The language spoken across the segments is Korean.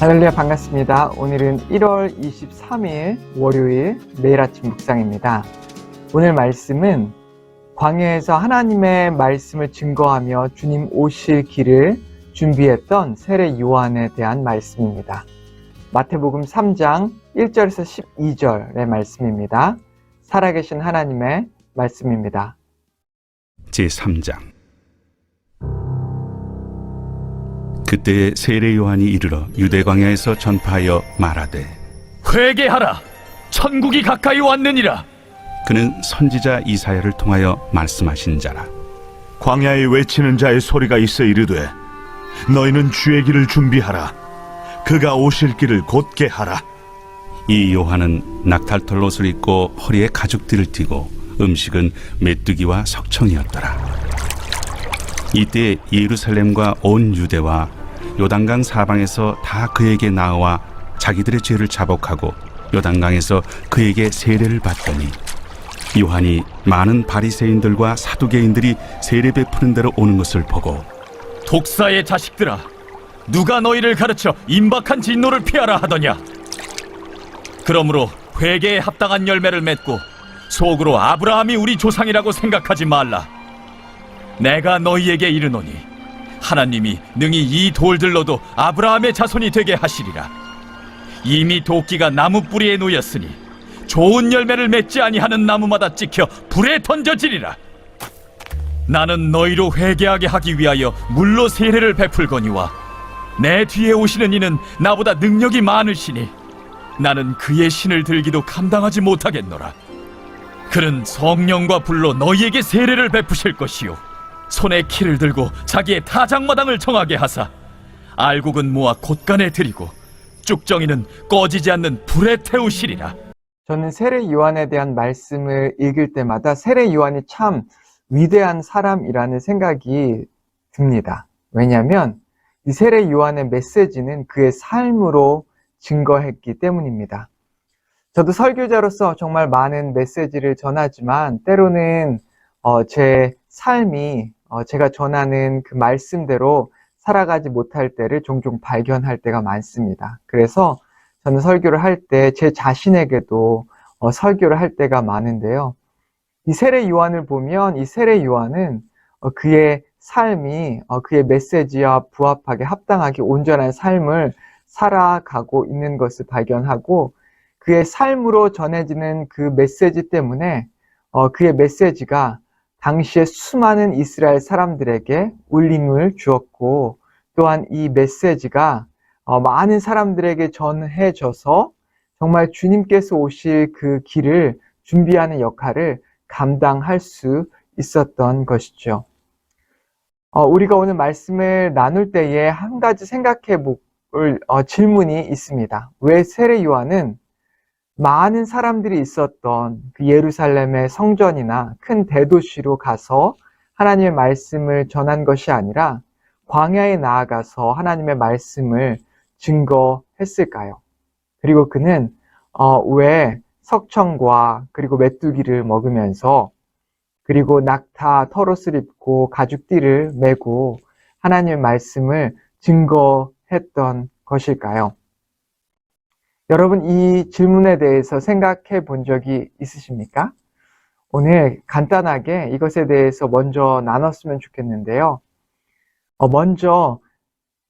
할렐루야, 반갑습니다. 오늘은 1월 23일 월요일 매일 아침 묵상입니다. 오늘 말씀은 광야에서 하나님의 말씀을 증거하며 주님 오실 길을 준비했던 세례 요한에 대한 말씀입니다. 마태복음 3장 1절에서 12절의 말씀입니다. 살아계신 하나님의 말씀입니다. 제3장. 그때에 세례 요한이 이르러 유대 광야에서 전파하여 말하되, 회개하라! 천국이 가까이 왔느니라! 그는 선지자 이사야를 통하여 말씀하신 자라. 광야에 외치는 자의 소리가 있어 이르되, 너희는 주의 길을 준비하라. 그가 오실 길을 곧게 하라. 이 요한은 낙탈털 옷을 입고 허리에 가죽띠를 띠고 음식은 메뚜기와 석청이었더라. 이때 예루살렘과 온 유대와 요단강 사방에서 다 그에게 나와 자기들의 죄를 자복하고 요단강에서 그에게 세례를 받더니, 요한이 많은 바리새인들과 사두개인들이 세례 베푸는 데로 오는 것을 보고, 독사의 자식들아, 누가 너희를 가르쳐 임박한 진노를 피하라 하더냐? 그러므로 회개에 합당한 열매를 맺고 속으로 아브라함이 우리 조상이라고 생각하지 말라. 내가 너희에게 이르노니 하나님이 능히 이 돌들로도 아브라함의 자손이 되게 하시리라. 이미 도끼가 나무 뿌리에 놓였으니 좋은 열매를 맺지 아니하는 나무마다 찍혀 불에 던져지리라. 나는 너희로 회개하게 하기 위하여 물로 세례를 베풀거니와 내 뒤에 오시는 이는 나보다 능력이 많으시니 나는 그의 신을 들기도 감당하지 못하겠노라. 그는 성령과 불로 너희에게 세례를 베푸실 것이요, 손에 키를 들고 자기의 타작마당을 정하게 하사 알곡은 모아 곳간에 들이고 쭉정이는 꺼지지 않는 불에 태우시리라. 저는 세례 요한에 대한 말씀을 읽을 때마다 세례 요한이 참 위대한 사람이라는 생각이 듭니다. 왜냐하면 이 세례 요한의 메시지는 그의 삶으로 증거했기 때문입니다. 저도 설교자로서 정말 많은 메시지를 전하지만 때로는 제 삶이 제가 전하는 그 말씀대로 살아가지 못할 때를 종종 발견할 때가 많습니다. 그래서 저는 설교를 할 때 제 자신에게도 설교를 할 때가 많은데요. 이 세례 요한을 보면 이 세례 요한은 그의 삶이 그의 메시지와 부합하게 합당하게 온전한 삶을 살아가고 있는 것을 발견하고, 그의 삶으로 전해지는 그 메시지 때문에 그의 메시지가 당시에 수많은 이스라엘 사람들에게 울림을 주었고, 또한 이 메시지가 많은 사람들에게 전해져서 정말 주님께서 오실 그 길을 준비하는 역할을 감당할 수 있었던 것이죠. 우리가 오늘 말씀을 나눌 때에 한 가지 생각해 볼 질문이 있습니다. 왜 세례 요한은 많은 사람들이 있었던 그 예루살렘의 성전이나 큰 대도시로 가서 하나님의 말씀을 전한 것이 아니라 광야에 나아가서 하나님의 말씀을 증거했을까요? 그리고 그는 왜 석청과 그리고 메뚜기를 먹으면서, 그리고 낙타 털옷을 입고 가죽띠를 메고 하나님의 말씀을 증거했던 것일까요? 여러분, 이 질문에 대해서 생각해 본 적이 있으십니까? 오늘 간단하게 이것에 대해서 먼저 나눴으면 좋겠는데요. 먼저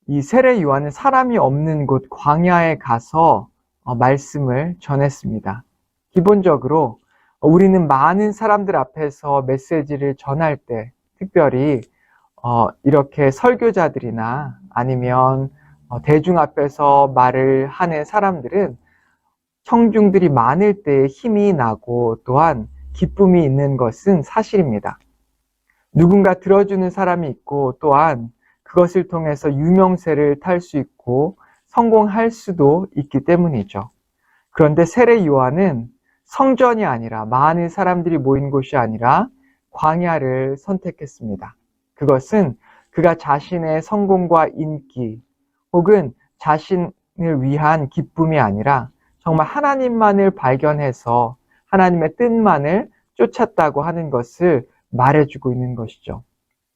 이 세례 요한은 사람이 없는 곳 광야에 가서 말씀을 전했습니다. 기본적으로 우리는 많은 사람들 앞에서 메시지를 전할 때, 특별히 이렇게 설교자들이나 아니면 대중 앞에서 말을 하는 사람들은 청중들이 많을 때 힘이 나고 또한 기쁨이 있는 것은 사실입니다. 누군가 들어주는 사람이 있고 또한 그것을 통해서 유명세를 탈 수 있고 성공할 수도 있기 때문이죠. 그런데 세례 요한은 성전이 아니라, 많은 사람들이 모인 곳이 아니라 광야를 선택했습니다. 그것은 그가 자신의 성공과 인기 혹은 자신을 위한 기쁨이 아니라 정말 하나님만을 발견해서 하나님의 뜻만을 쫓았다고 하는 것을 말해주고 있는 것이죠.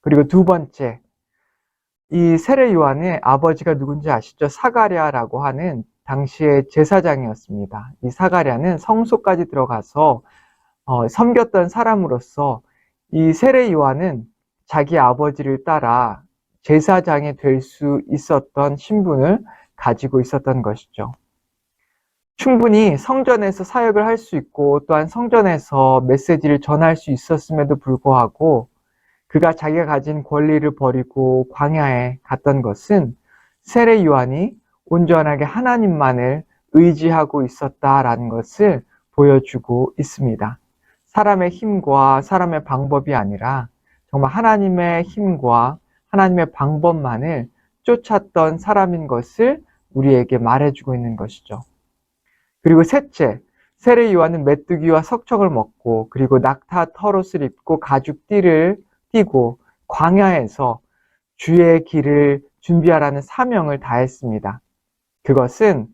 그리고 두 번째, 이 세례 요한의 아버지가 누군지 아시죠? 사가랴라고 하는 당시의 제사장이었습니다. 이 사가랴는 성소까지 들어가서 섬겼던 사람으로서 이 세례 요한은 자기 아버지를 따라 제사장이 될 수 있었던 신분을 가지고 있었던 것이죠. 충분히 성전에서 사역을 할 수 있고 또한 성전에서 메시지를 전할 수 있었음에도 불구하고 그가 자기가 가진 권리를 버리고 광야에 갔던 것은 세례 요한이 온전하게 하나님만을 의지하고 있었다라는 것을 보여주고 있습니다. 사람의 힘과 사람의 방법이 아니라 정말 하나님의 힘과 하나님의 방법만을 쫓았던 사람인 것을 우리에게 말해주고 있는 것이죠. 그리고 셋째, 세례 요한은 메뚜기와 석청을 먹고 그리고 낙타 털옷을 입고 가죽띠를 띠고 광야에서 주의 길을 준비하라는 사명을 다했습니다. 그것은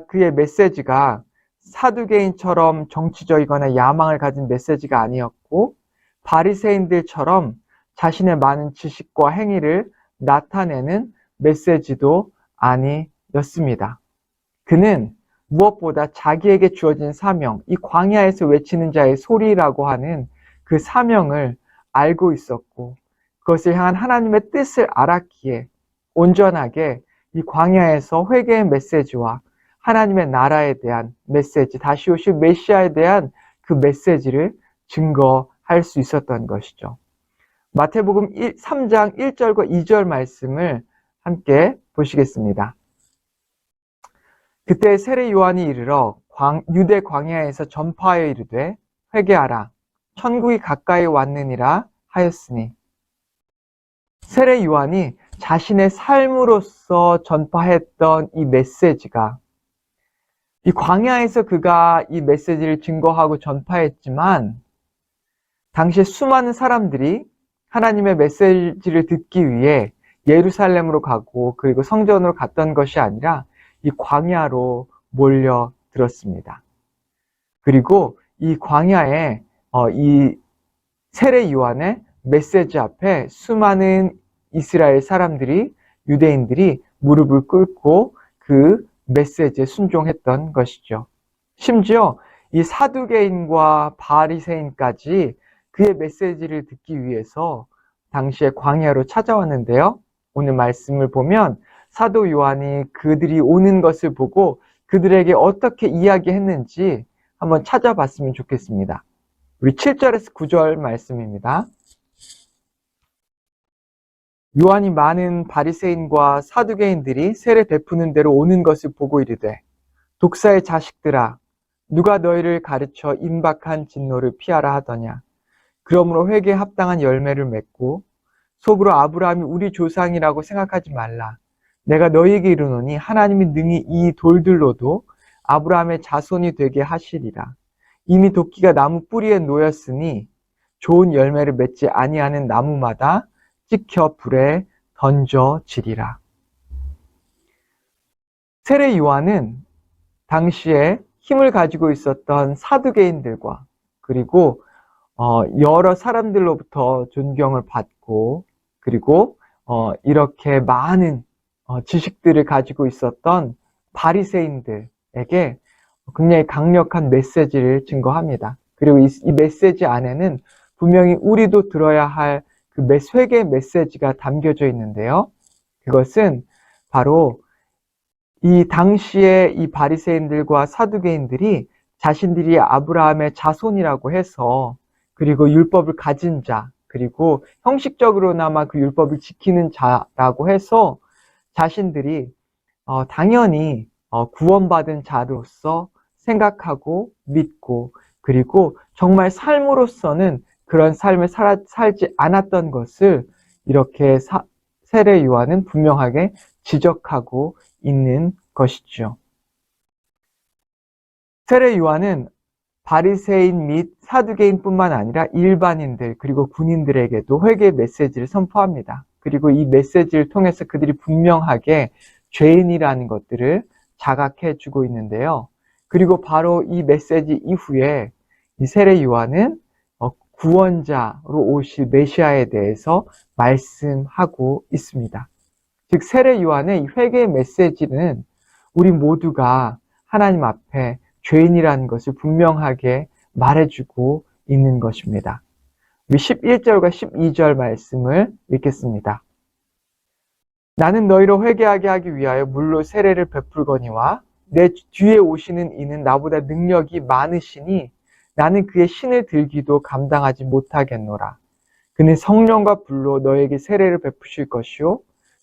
그의 메시지가 사두개인처럼 정치적이거나 야망을 가진 메시지가 아니었고 바리새인들처럼 자신의 많은 지식과 행위를 나타내는 메시지도 아니었습니다. 그는 무엇보다 자기에게 주어진 사명, 이 광야에서 외치는 자의 소리라고 하는 그 사명을 알고 있었고 그것을 향한 하나님의 뜻을 알았기에 온전하게 이 광야에서 회개의 메시지와 하나님의 나라에 대한 메시지, 다시 오실 메시아에 대한 그 메시지를 증거할 수 있었던 것이죠. 마태복음 3장 1절과 2절 말씀을 함께 보시겠습니다. 그때 세례 요한이 이르러 유대 광야에서 전파하여 이르되 회개하라 천국이 가까이 왔느니라 하였으니, 세례 요한이 자신의 삶으로서 전파했던 이 메시지가, 이 광야에서 그가 이 메시지를 증거하고 전파했지만 당시에 수많은 사람들이 하나님의 메시지를 듣기 위해 예루살렘으로 가고 그리고 성전으로 갔던 것이 아니라 이 광야로 몰려들었습니다. 그리고 이 광야에 이 세례 요한의 메시지 앞에 수많은 이스라엘 사람들이, 유대인들이 무릎을 꿇고 그 메시지에 순종했던 것이죠. 심지어 이 사두개인과 바리새인까지 그의 메시지를 듣기 위해서 당시에 광야로 찾아왔는데요. 오늘 말씀을 보면 사도 요한이 그들이 오는 것을 보고 그들에게 어떻게 이야기했는지 한번 찾아봤으면 좋겠습니다. 우리 7절에서 9절 말씀입니다. 요한이 많은 바리새인과 사두개인들이 세례 베푸는 대로 오는 것을 보고 이르되, 독사의 자식들아, 누가 너희를 가르쳐 임박한 진노를 피하라 하더냐. 그러므로 회개에 합당한 열매를 맺고 속으로 아브라함이 우리 조상이라고 생각하지 말라. 내가 너희에게 이르노니 하나님이 능히 이 돌들로도 아브라함의 자손이 되게 하시리라. 이미 도끼가 나무 뿌리에 놓였으니 좋은 열매를 맺지 아니하는 나무마다 찍혀 불에 던져지리라. 세례 요한은 당시에 힘을 가지고 있었던 사두개인들과 그리고 여러 사람들로부터 존경을 받고 그리고 이렇게 많은 지식들을 가지고 있었던 바리새인들에게 굉장히 강력한 메시지를 증거합니다. 그리고 이 메시지 안에는 분명히 우리도 들어야 할 그 회개의 메시지가 담겨져 있는데요. 그것은 바로 이 당시에 이 바리새인들과 사두개인들이 자신들이 아브라함의 자손이라고 해서, 그리고 율법을 가진 자, 그리고 형식적으로나마 그 율법을 지키는 자라고 해서 자신들이 당연히 구원받은 자로서 생각하고 믿고, 그리고 정말 삶으로서는 그런 삶을 살지 않았던 것을 이렇게 세례 요한은 분명하게 지적하고 있는 것이죠. 세례 요한은 바리새인 및 사두개인뿐만 아니라 일반인들 그리고 군인들에게도 회개의 메시지를 선포합니다. 그리고 이 메시지를 통해서 그들이 분명하게 죄인이라는 것들을 자각해 주고 있는데요. 그리고 바로 이 메시지 이후에 이 세례 요한은 구원자로 오실 메시아에 대해서 말씀하고 있습니다. 즉 세례 요한의 이 회개의 메시지는 우리 모두가 하나님 앞에 죄인이라는 것을 분명하게 말해주고 있는 것입니다. 우리 11절과 12절 말씀을 읽겠습니다. 나는 너희로 회개하게 하기 위하여 물로 세례를 베풀거니와 내 뒤에 오시는 이는 나보다 능력이 많으시니 나는 그의 신을 들기도 감당하지 못하겠노라. 그는 성령과 불로 너에게 세례를 베푸실 것이요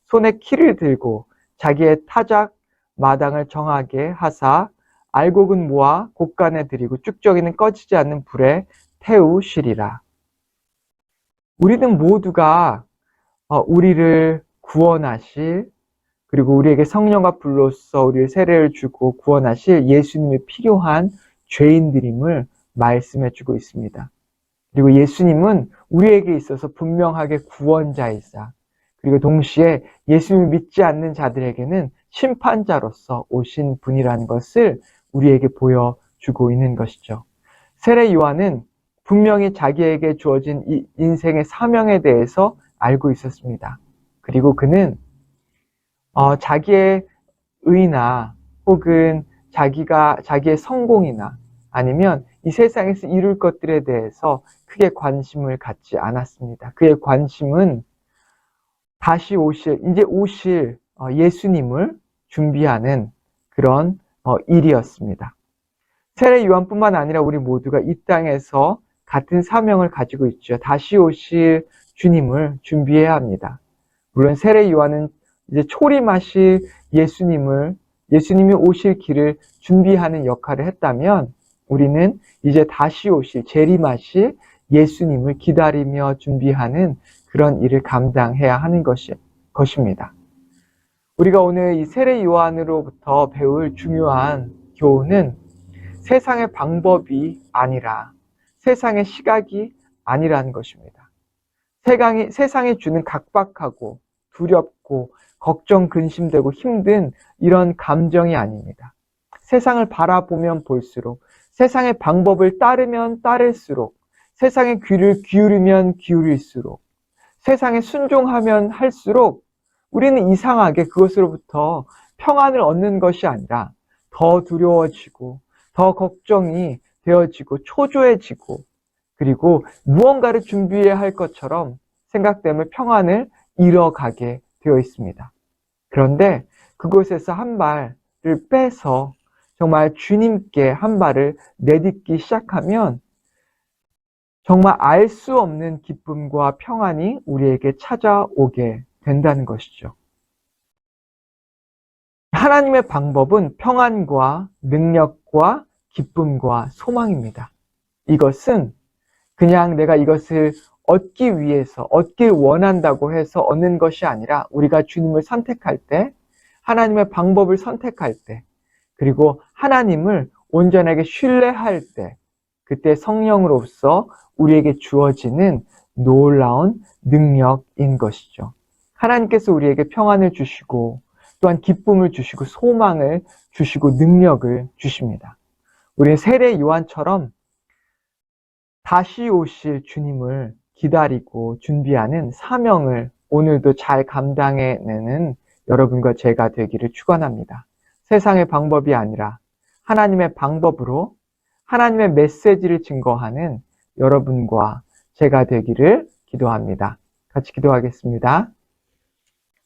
손에 키를 들고 자기의 타작 마당을 정하게 하사 알곡은 모아 곡간에 들이고 쭉저기는 꺼지지 않는 불에 태우시리라. 우리는 모두가 우리를 구원하실, 그리고 우리에게 성령과 불로써 우리를 세례를 주고 구원하실 예수님이 필요한 죄인들임을 말씀해 주고 있습니다. 그리고 예수님은 우리에게 있어서 분명하게 구원자이자, 그리고 동시에 예수님을 믿지 않는 자들에게는 심판자로서 오신 분이라는 것을 우리에게 보여주고 있는 것이죠. 세례 요한은 분명히 자기에게 주어진 이 인생의 사명에 대해서 알고 있었습니다. 그리고 그는 자기의 의나 혹은 자기의 성공이나 아니면 이 세상에서 이룰 것들에 대해서 크게 관심을 갖지 않았습니다. 그의 관심은 이제 오실 예수님을 준비하는 그런 일이었습니다. 세례 요한뿐만 아니라 우리 모두가 이 땅에서 같은 사명을 가지고 있죠. 다시 오실 주님을 준비해야 합니다. 물론 세례 요한은 이제 초림하실 예수님이 오실 길을 준비하는 역할을 했다면 우리는 이제 다시 오실 재림하실 예수님을 기다리며 준비하는 그런 일을 감당해야 하는 것입니다. 우리가 오늘 이 세례 요한으로부터 배울 중요한 교훈은 세상의 방법이 아니라 세상의 시각이 아니라는 것입니다. 세상이 주는 각박하고 두렵고 걱정, 근심되고 힘든 이런 감정이 아닙니다. 세상을 바라보면 볼수록, 세상의 방법을 따르면 따를수록, 세상의 귀를 기울이면 기울일수록, 세상에 순종하면 할수록 우리는 이상하게 그것으로부터 평안을 얻는 것이 아니라 더 두려워지고 더 걱정이 되어지고 초조해지고 그리고 무언가를 준비해야 할 것처럼 생각되며 평안을 잃어가게 되어 있습니다. 그런데 그곳에서 한 발을 빼서 정말 주님께 한 발을 내딛기 시작하면 정말 알 수 없는 기쁨과 평안이 우리에게 찾아오게 된다는 것이죠. 하나님의 방법은 평안과 능력과 기쁨과 소망입니다. 이것은 그냥 내가 이것을 얻기 위해서, 얻길 원한다고 해서 얻는 것이 아니라 우리가 주님을 선택할 때, 하나님의 방법을 선택할 때, 그리고 하나님을 온전하게 신뢰할 때, 그때 성령으로서 우리에게 주어지는 놀라운 능력인 것이죠. 하나님께서 우리에게 평안을 주시고 또한 기쁨을 주시고 소망을 주시고 능력을 주십니다. 우리는 세례 요한처럼 다시 오실 주님을 기다리고 준비하는 사명을 오늘도 잘 감당해내는 여러분과 제가 되기를 축원합니다. 세상의 방법이 아니라 하나님의 방법으로 하나님의 메시지를 증거하는 여러분과 제가 되기를 기도합니다. 같이 기도하겠습니다.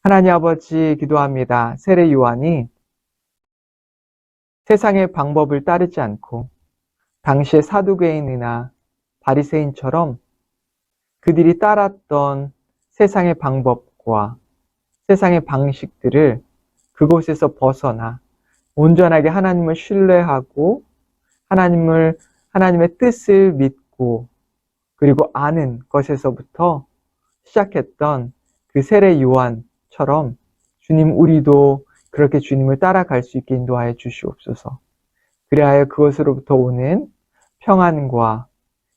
하나님 아버지 기도합니다. 세례 요한이 세상의 방법을 따르지 않고 당시의 사두개인이나 바리새인처럼 그들이 따랐던 세상의 방법과 세상의 방식들을 그곳에서 벗어나 온전하게 하나님을 신뢰하고 하나님의 뜻을 믿고 그리고 아는 것에서부터 시작했던 그 세례 요한처럼 주님 우리도 그렇게 주님을 따라갈 수 있게 인도하여 주시옵소서. 그리하여 그것으로부터 오는 평안과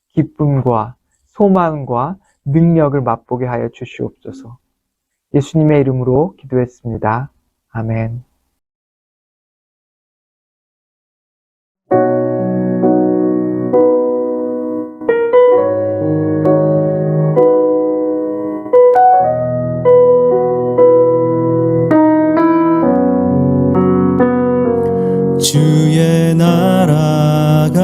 기쁨과 소망과 능력을 맛보게 하여 주시옵소서. 예수님의 이름으로 기도했습니다. 아멘. 주의 나라가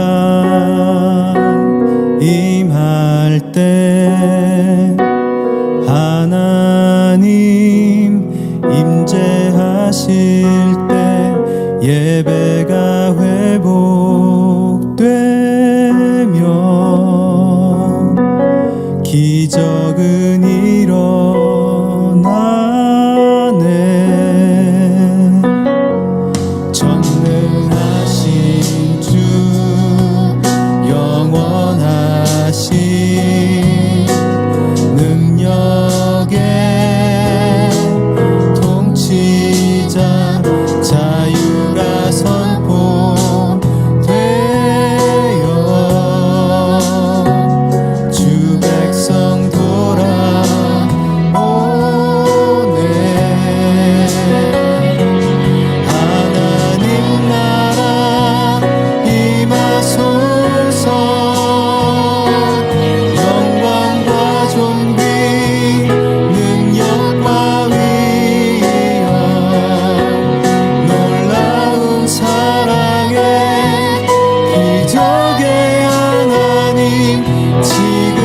임할 때 하나님 임재하실 때 예배가 회복되면 기적은 일어나네. 전능하신 주 영원하신 능력의 통치자 자유가 선포되어 주 백성 돌아오네. 하나님 나라 임하소서. 영광과 존귀 능력과 위엄 놀라운 사랑의 기적의 하나님 지금